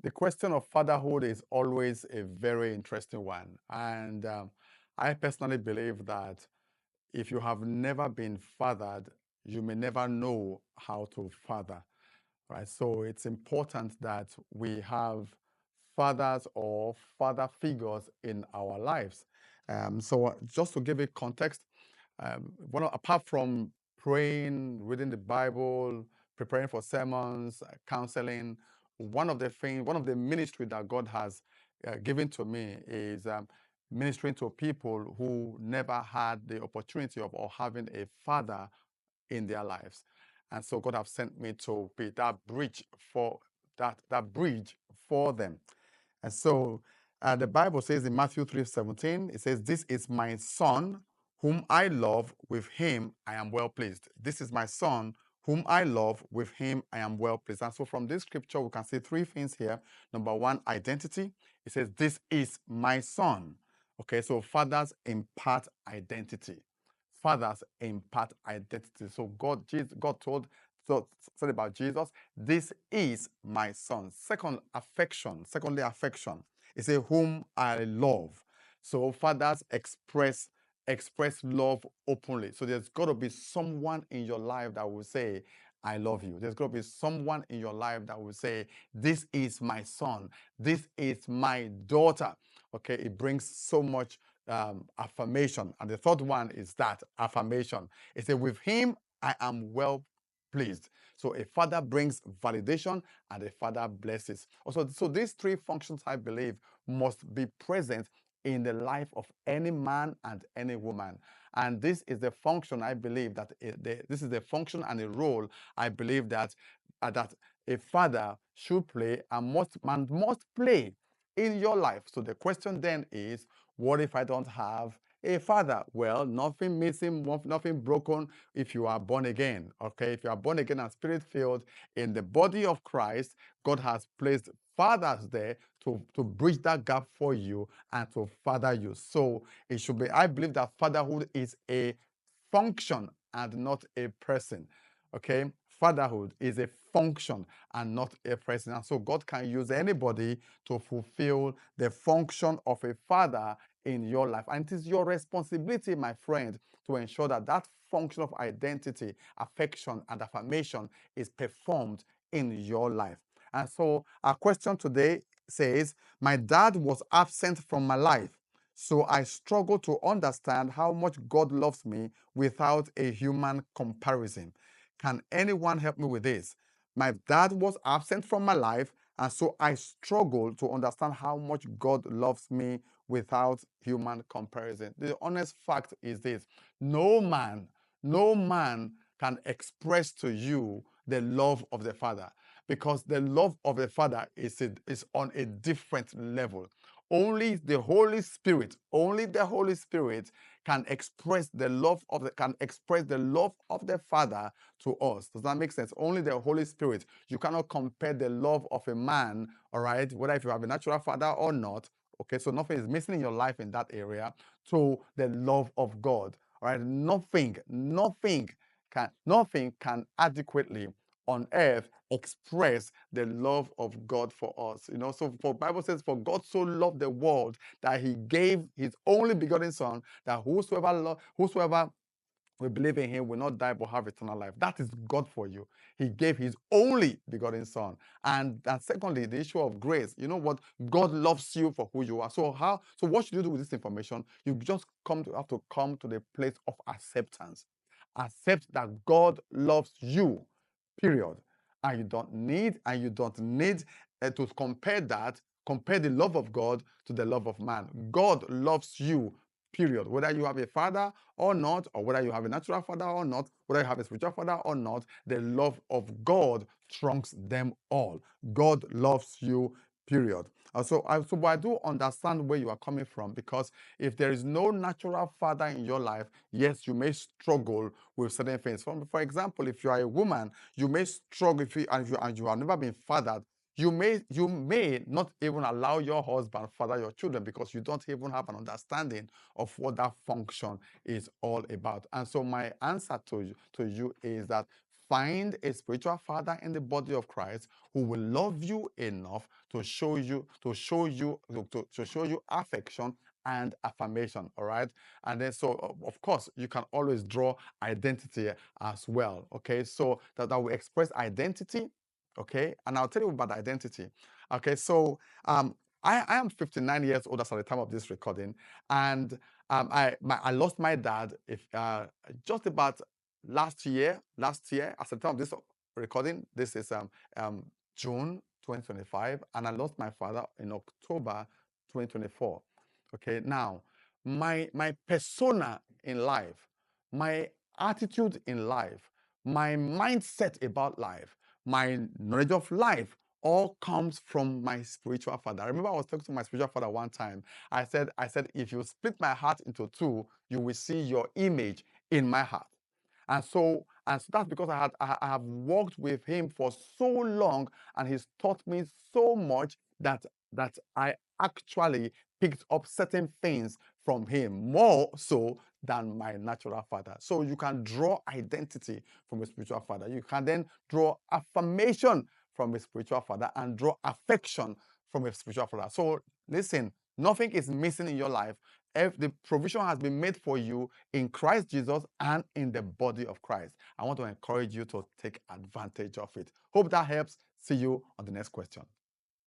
The question of fatherhood is always a very interesting one. And I personally believe that if you have never been fathered, you may never know how to father, right? So it's important that we have fathers or father figures in our lives. So just to give it context, apart from praying, reading the Bible, preparing for sermons, counseling, one of the ministry that God has given to me is ministering to people who never had the opportunity of or having a father in their lives. And so God have sent me to be that bridge for that bridge for them. And so the Bible says in Matthew 3:17, it says, "This is my son whom I love, with him I am well pleased." This is my son whom I love, with him I am well pleased. And so from this scripture, we can see three things here. Number one, identity. It says, "This is my son." Okay, so fathers impart identity. Fathers impart identity. So God said about Jesus, "This is my son." Secondly, affection. It says, "Whom I love." So fathers express love openly. So there's got to be someone in your life that will say, "I love you." There's got to be someone in your life that will say, "This is my son. This is my daughter." Okay, it brings so much affirmation. And the third one is that affirmation. It says, "With him I am well pleased." So a father brings validation and a father blesses. Also, so these three functions, I believe, must be present in the life of any man and any woman. And this is the function I believe that this is the function and the role I believe that a father should play and must play in your life. So the question then is, what if I don't have a father? Well, nothing missing, nothing broken if you are born again. Okay, if you are born again and spirit filled in the body of Christ, God has placed fathers there to bridge that gap for you and to father you. So it should be, I believe that fatherhood is a function and not a person. Okay, fatherhood is a function and not a person. And so God can use anybody to fulfill the function of a father in your life. And it is your responsibility, my friend, to ensure that that function of identity, affection, and affirmation is performed in your life. And so our question today says, "My dad was absent from my life, so I struggle to understand how much God loves me without a human comparison. Can anyone help me with this? My dad was absent from my life, and so I struggle to understand how much God loves me without human comparison." The honest fact is this: no man, no man can express to you the love of the Father, because the love of the Father is on a different level. Only the Holy Spirit can express the love of the Father to us. Does that make sense? Only the Holy Spirit. You cannot compare the love of a man, all right, whether if you have a natural father or not. Okay, so nothing is missing in your life in that area, to the love of God. All right, nothing can adequately on earth express the love of God for us. You know, so for Bible says, "For God so loved the world that he gave his only begotten son, that whosoever we believe in him will not die but have eternal life." That is God for you. He gave his only begotten son. And secondly, the issue of grace. You know what? God loves you for who you are. So what should you do with this information? You just have to come to the place of acceptance. Accept that God loves you, period. And you don't need to compare the love of God to the love of man. God loves you, period. Whether you have a father or not, or whether you have a natural father or not, whether you have a spiritual father or not, the love of God trumps them all. God loves you, period. But I do understand where you are coming from, because if there is no natural father in your life, yes, you may struggle with certain things. For example, if you are a woman, you may struggle and you have never been fathered. You may not even allow your husband father your children, because you don't even have an understanding of what that function is all about. And so my answer to you is that find a spiritual father in the body of Christ who will love you enough to show you to show you affection and affirmation. All right. And then so of course you can always draw identity as well. Okay, so that will express identity. Okay, and I'll tell you about identity. Okay, so I am 59 years old as at the time of this recording, and I lost my dad just about last year. Last year, as at the time of this recording, this is June 2025, and I lost my father in October 2024. Okay, now my persona in life, my attitude in life, my mindset about life, my knowledge of life all comes from my spiritual father. I remember I was talking to my spiritual father one time. I said, if you split my heart into two, you will see your image in my heart. And so that's because I have worked with him for so long, and he's taught me so much that I actually picked up certain things from him more so than my natural father. So you can draw identity from a spiritual father. You can then draw affirmation from a spiritual father and draw affection from a spiritual father. So listen, nothing is missing in your life. If the provision has been made for you in Christ Jesus and in the body of Christ. I want to encourage you to take advantage of it. Hope that helps. See you on the next question.